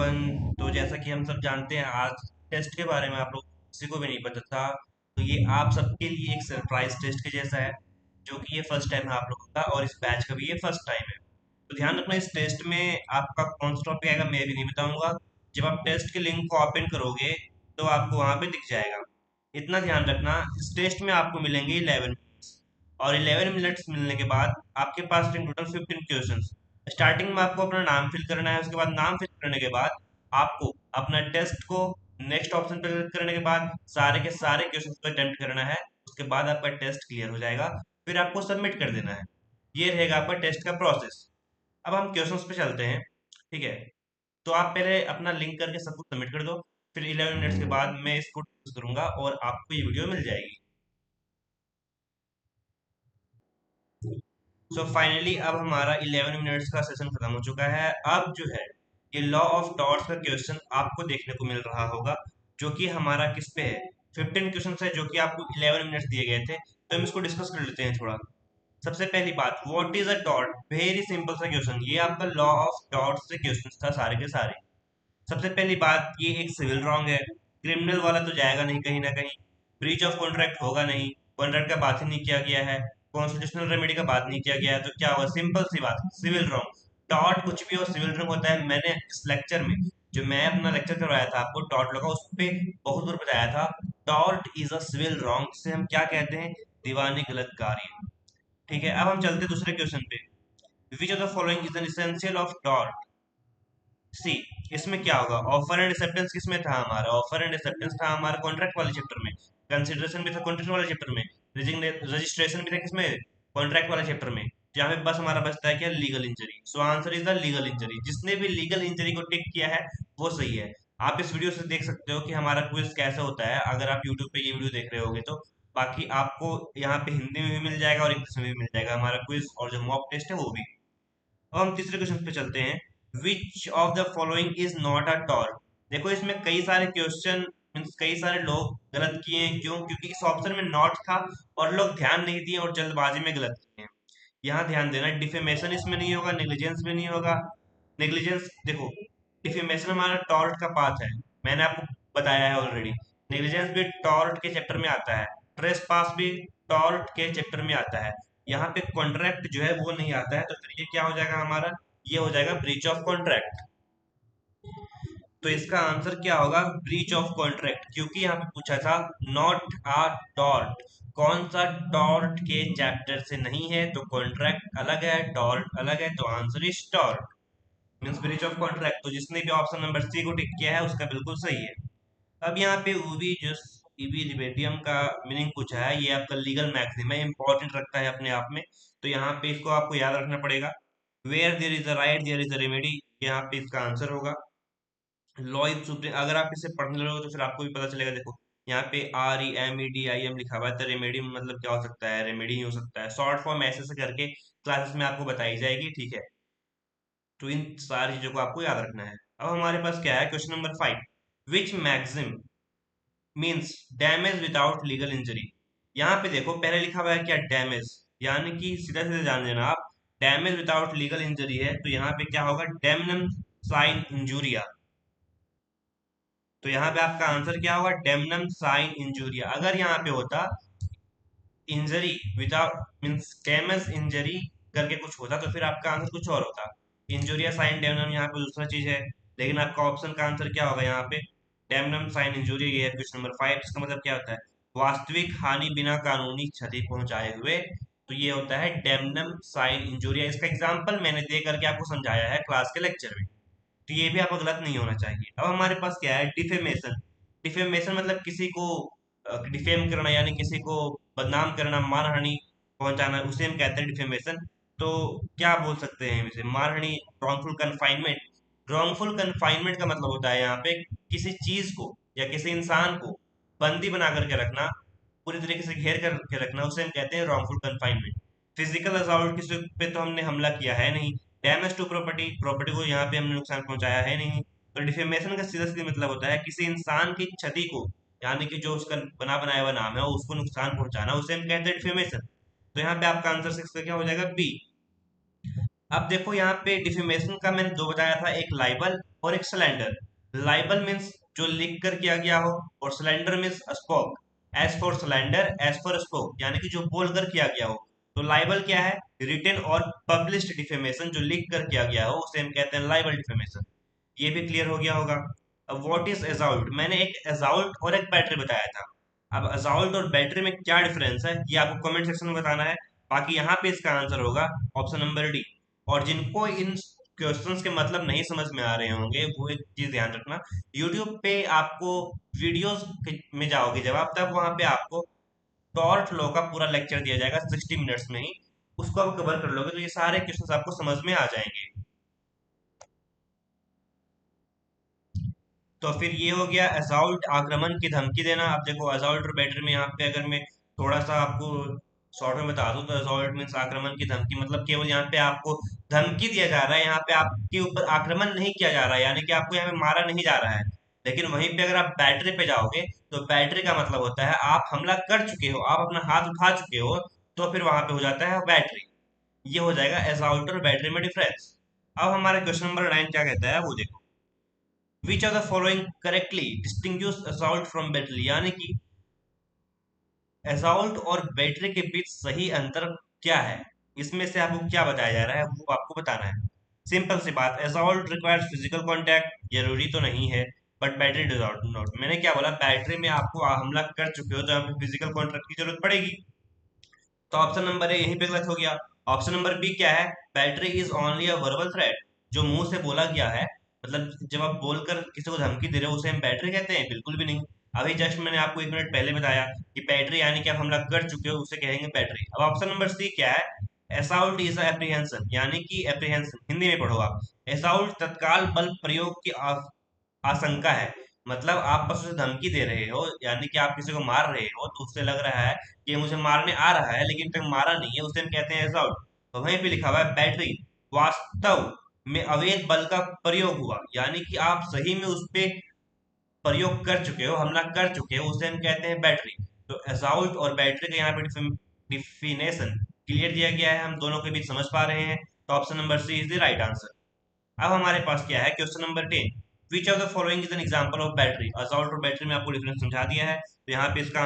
Everyone. तो जैसा कि हम सब जानते हैं, आज टेस्ट के बारे में आप लोग किसी को भी नहीं पता था। तो ये आप सबके लिए एक सरप्राइज टेस्ट के जैसा है, जो कि ये फर्स्ट टाइम है आप लोगों का, और इस बैच का भी ये फर्स्ट टाइम है। तो ध्यान रखना, इस टेस्ट में आपका कौन सा टॉपिक आएगा मैं भी नहीं बताऊंगा। जब आप टेस्ट के लिंक को ओपन करोगे तो आपको वहां पे दिख जाएगा। इतना ध्यान रखना, इस टेस्ट में आपको मिलेंगे 11 मिनट्स, और 11 मिनट्स मिलने के बाद आपके पास टोटल 15 क्वेश्चन। स्टार्टिंग में आपको अपना नाम फिल करना है, उसके बाद नाम फिल करने के बाद आपको अपना टेस्ट को नेक्स्ट ऑप्शन पर क्लिक करने के बाद सारे के सारे क्वेश्चन को अटेम्प्ट करना है। उसके बाद आपका टेस्ट क्लियर हो जाएगा, फिर आपको सबमिट कर देना है। ये रहेगा आपका टेस्ट का प्रोसेस। अब हम क्वेश्चंस पे चलते हैं, ठीक है। तो आप पहले अपना लिंक करके सब कुछ सबमिट कर दो, फिर 11 मिनट्स के बाद मैं इसको यूज करूंगा और आपको ये वीडियो मिल जाएगी। सो फाइनली अब हमारा 11 मिनट्स का सेशन खत्म हो चुका है। अब जो है ये लॉ ऑफ डॉट्स का क्वेश्चन आपको देखने को मिल रहा होगा, जो कि हमारा किस पे है, 15 क्वेश्चन है जो कि आपको 11 मिनट्स दिए गए थे। तो हम इसको डिस्कस कर लेते हैं थोड़ा। सबसे पहली बात, what is a dot? Very simple सा क्वेश्चन, ये आपका लॉ ऑफ डॉट्स से क्वेश्चन था सारे के सारे। सबसे पहली बात, ये एक सिविल रॉन्ग है, क्रिमिनल वाला तो जाएगा नहीं कहीं ना कहीं, ब्रीच ऑफ कॉन्ट्रैक्ट होगा नहीं, कॉन्ट्रैक्ट का बात ही नहीं किया गया है, कॉन्स्टिट्यूशनल रेमेडी का बात नहीं किया गया है, तो क्या होगा? सिंपल सी बात, सिविल रॉन्ग। डॉट कुछ भी हो, सिविल रॉन्ग होता है। मैंने इस लेक्चर में, जो मैं अपना लेक्चर करवाया था आपको डॉट लगा, उस पे बहुत बार बताया था, डॉट इज अ सिविल रॉन्ग से हम क्या कहते हैं? दीवानी गलत कार्य। ठीक है, अब हम चलते हैं दूसरे क्वेश्चन पे। Which of the following is an essential of डॉट? सी, इसमें क्या होगा? ऑफर एंड एक्सेप्टेंस किसमें था हमारा? ऑफर एंड एक्सेप्टेंस था हमारा कॉन्ट्रैक्ट वाले चैप्टर में। कंसिडरेशन भी था कॉन्ट्रैक्ट वाले चैप्टर में। रजिस्ट्रेशन भी था किसमें? कॉन्ट्रैक्ट वाले चैप्टर में। जहाँ पे बस हमारा बचता है क्या? Legal injury. So answer is the legal injury. जिसने भी लीगल इंजरी को टिक किया है वो सही है। आप इस वीडियो से देख सकते हो कि हमारा क्विज कैसे होता है, अगर आप यूट्यूब पे ये वीडियो देख रहे होगे तो। बाकी आपको यहाँ पे हिंदी में भी मिल जाएगा और इंग्लिश में भी मिल जाएगा हमारा क्विज, और जो मॉक टेस्ट है वो भी। अब हम तीसरे क्वेश्चन पे चलते हैं। विच of the following is not a torque? देखो, इसमें कई सारे क्वेश्चन मीन्स कई सारे लोग गलत किए हैं। क्यों? क्योंकि इस ऑप्शन में नॉट था और लोग ध्यान नहीं दिए और जल्दबाजी में गलत किए हैं। यहाँ ध्यान देना, डिफेमेशन इसमें नहीं होगा, नेग्लिजेंस भी नहीं होगा। नेग्लिजेंस देखो, डिफेमेशन हमारा टॉर्ट का पार्ट है, मैंने आपको बताया है ऑलरेडी। नेग्लिजेंस भी टॉर्ट के चैप्टर में आता है, ट्रेस पास भी टॉर्ट के चैप्टर में आता है। यहाँ पे कॉन्ट्रैक्ट जो है वो नहीं आता है, तो फिर ये क्या हो जाएगा हमारा? ये हो जाएगा ब्रीच ऑफ कॉन्ट्रैक्ट। तो इसका आंसर क्या होगा? ब्रीच ऑफ कॉन्ट्रैक्ट, क्योंकि यहाँ पे पूछा था नॉट आ टॉर्ट। कौन सा टॉर्ट के चैप्टर से नहीं है? तो कॉन्ट्रैक्ट अलग है, टॉर्ट अलग है, तो answer is tort means breach of contract. तो जिसने भी ऑप्शन नंबर सी को टिक किया है उसका बिल्कुल सही है। अब यहाँ पे ऊबी जस ईबी लिबेटियम का मीनिंग पूछा है, ये आपका लीगल मैक्सिम है, इंपॉर्टेंट रखता है अपने आप में। तो यहाँ पे इसको आपको याद रखना पड़ेगा। Where there is a right there is a remedy, यहाँ पे इसका आंसर होगा। लॉ इज सुप्रीम, अगर आप इसे पढ़ने लगोगे तो फिर आपको भी पता चलेगा। देखो, यहाँ पे REMEDIM लिखा हुआ है, तो रेमेडी मतलब क्या हो सकता है? रेमेडी ही हो सकता है। शॉर्ट फॉर्म ऐसे से करके क्लासेस में आपको बताई जाएगी, ठीक है। तो इन सारी चीजों को आपको याद रखना है। अब हमारे पास क्या है? Question number 5, which maxim means damage without legal injury? यहाँ पे देखो, पहले लिखा हुआ है क्या? डैमेज, यानी कि सीधा सीधा जान लेना आप, डैमेज विदाउट लीगल इंजरी है, तो यहाँ पे क्या होगा? डेमनम साइन इंजूरिया। तो यहाँ पे आपका आंसर क्या होगा? डेमनम साइन इंजूरिया। अगर यहाँ पे होता injury without means damage injury करके कुछ होता, तो फिर आपका आंसर कुछ और होता। इंजूरिया साइन डेमनम यहाँ पे दूसरा चीज है, लेकिन आपका ऑप्शन का आंसर क्या होगा यहाँ पे? डेमनम साइन इंजूरिया। ये है क्वेश्चन नंबर 5। इसका मतलब क्या होता है? वास्तविक हानि बिना कानूनी क्षति पहुंचाए हुए। तो ये होता है डेमनम साइन इंजूरिया। इसका एग्जाम्पल मैंने दे करके आपको समझाया है क्लास के लेक्चर में, तो ये भी आपको गलत नहीं होना चाहिए। अब हमारे पास क्या है? डिफेमेशन। डिफेमेशन मतलब किसी को डिफेम करना, यानी किसी को बदनाम करना, मानहानि पहुंचाना, उसे हम कहते हैं डिफेमेशन। तो क्या बोल सकते हैं हम इसे? मानहानि, रॉन्गफुल कन्फाइनमेंट। रॉन्गफुल कन्फाइनमेंट का मतलब होता है यहाँ पे किसी चीज को या किसी इंसान को बंदी बना करके रखना, पूरी तरीके से घेर करके रखना, उसे हम कहते हैं रॉन्गफुल कन्फाइनमेंट। फिजिकल असॉल्ट, किसी पे तो हमने हमला किया है नहीं। डैमेज टू प्रॉपर्टी, प्रॉपर्टी को यहाँ पे हमने नुकसान पहुंचाया है नहीं। तो डिफेमेशन का सीधा सीधा मतलब होता है किसी इंसान की क्षति को, यानी कि जो उसका बना बनाया हुआ नाम है उसको नुकसान पहुंचाना, उसे हम कहते हैं डिफेमेशन। तो यहाँ पे आपका आंसर 6 का क्या हो जाएगा? बी। अब देखो, यहाँ पे डिफेमेशन का मैंने दो बताया था, एक लाइबल और एक सिलेंडर। लाइबल मीन्स जो लिख कर किया गया हो, और cylinder means spoke. As for cylinder, as for spoke, यानी कि जो बोल कर किया गया हो। तो लाइबल क्या है? रिटन और पब्लिश्ड डिफेमेशन, जो लिख कर किया गया हो उसे हम कहते हैं लाइबल डिफेमेशन। ये भी क्लियर हो गया होगा। अब व्हाट इज एजाउल्ट? मैंने एक एजाउल्ट और एक बैटरी बताया था। अब एजाउल्ट और बैटरी में क्या डिफरेंस है ये आपको कमेंट सेक्शन में बताना है। बाकी यहाँ पे इसका आंसर होगा ऑप्शन नंबर डी। और जिनको इन क्वेश्चंस के मतलब नहीं समझ में आ रहे होंगे वो एक चीज ध्यान रखना, यूट्यूब पे आपको वीडियोस में जाओगे जब आप, तब वहां पे आपको टॉर्ट लॉ का पूरा लेक्चर दिया जाएगा 60 मिनट्स में ही। उसको आप कवर कर लोगे तो ये सारे क्वेश्चंस आपको समझ में आ जाएंगे। तो फिर ये हो गया असॉल्ट, आक्रमण की धमकी देना। अब देखो असॉल्ट और बैटरी में यहाँ पे अगर मैं थोड़ा सा आपको शॉर्ट में बता दूं तो असॉल्ट मीन्स आक्रमण की धमकी, मतलब केवल यहाँ पे आपको धमकी दिया जा रहा है, यहाँ पे आपके ऊपर आक्रमण नहीं किया जा रहा है, यानी कि आपको यहाँ पे मारा नहीं जा रहा है। लेकिन वहीं पे अगर आप बैटरी पे जाओगे तो बैटरी का मतलब होता है आप हमला कर चुके हो, आप अपना हाथ उठा चुके हो, तो फिर वहां पे हो जाता है बैटरी। ये हो जाएगा असॉल्ट और बैटरी में डिफरेंस। अब हमारे क्वेश्चन नंबर 9 क्या कहता है वो देखो। Which are the following correctly distinguish assault from battery, यानी कि असॉल्ट और बैटरी के बीच सही अंतर क्या है। इसमें से आपको क्या बताया जा रहा है वो आपको बताना है। सिंपल सी बात, असॉल्ट रिक्वायर्स फिजिकल कांटेक्ट, जरूरी तो नहीं है, बट बैटरी डज नॉट। मैंने क्या बोला, बैटरी में आपको हमला कर चुके हो तो यहाँ पे फिजिकल कांटेक्ट की जरूरत पड़ेगी। तो ऑप्शन नंबर ए यहीं पे गलत हो गया। ऑप्शन नंबर बी क्या है? Battery is only a verbal threat, जो मुंह से बोला गया है, मतलब जब आप बोलकर किसी को धमकी दे रहे हो उसे हम बैटरी कहते हैं? बिल्कुल भी नहीं। अभी जस्ट मैंने आपको 1 मिनट पहले बताया कि बैटरी यानी कि आप हमला कर चुके हो उसे कहेंगे बैटरी। अब ऑप्शन नंबर सी क्या है? असॉल्ट इज एप्रीहेंशन, यानी कि एप्रीहेंशन हिंदी में पढ़ो आप। असॉल्ट तत्काल बल प्रयोग की आशंका है, मतलब आप बस उसे धमकी दे रहे हो, यानी कि आप किसी को मार रहे हो तो उससे लग रहा है कि मुझे मारने आ रहा है लेकिन तक मारा नहीं है, उसे हम कहते हैं असॉल्ट। तो वहीं पे लिखा हुआ है बैटरी वास्तव में अवैध बल का प्रयोग हुआ, यानी कि आप सही में उस पे प्रयोग कर चुके हो, हमला कर चुके हो, उसे हम कहते हैं बैटरी। तो असॉल्ट और बैटरी का यहाँ पे डिफिनेशन क्लियर दिया गया है, हम दोनों के बीच समझ पा रहे हैं। तो option number C is the right answer. अब हमारे पास क्या है, question number 10। Which of the following is an example of battery? Assault और बैटरी में आपको डिफरेंस समझा दिया है, तो यहाँ पे इसका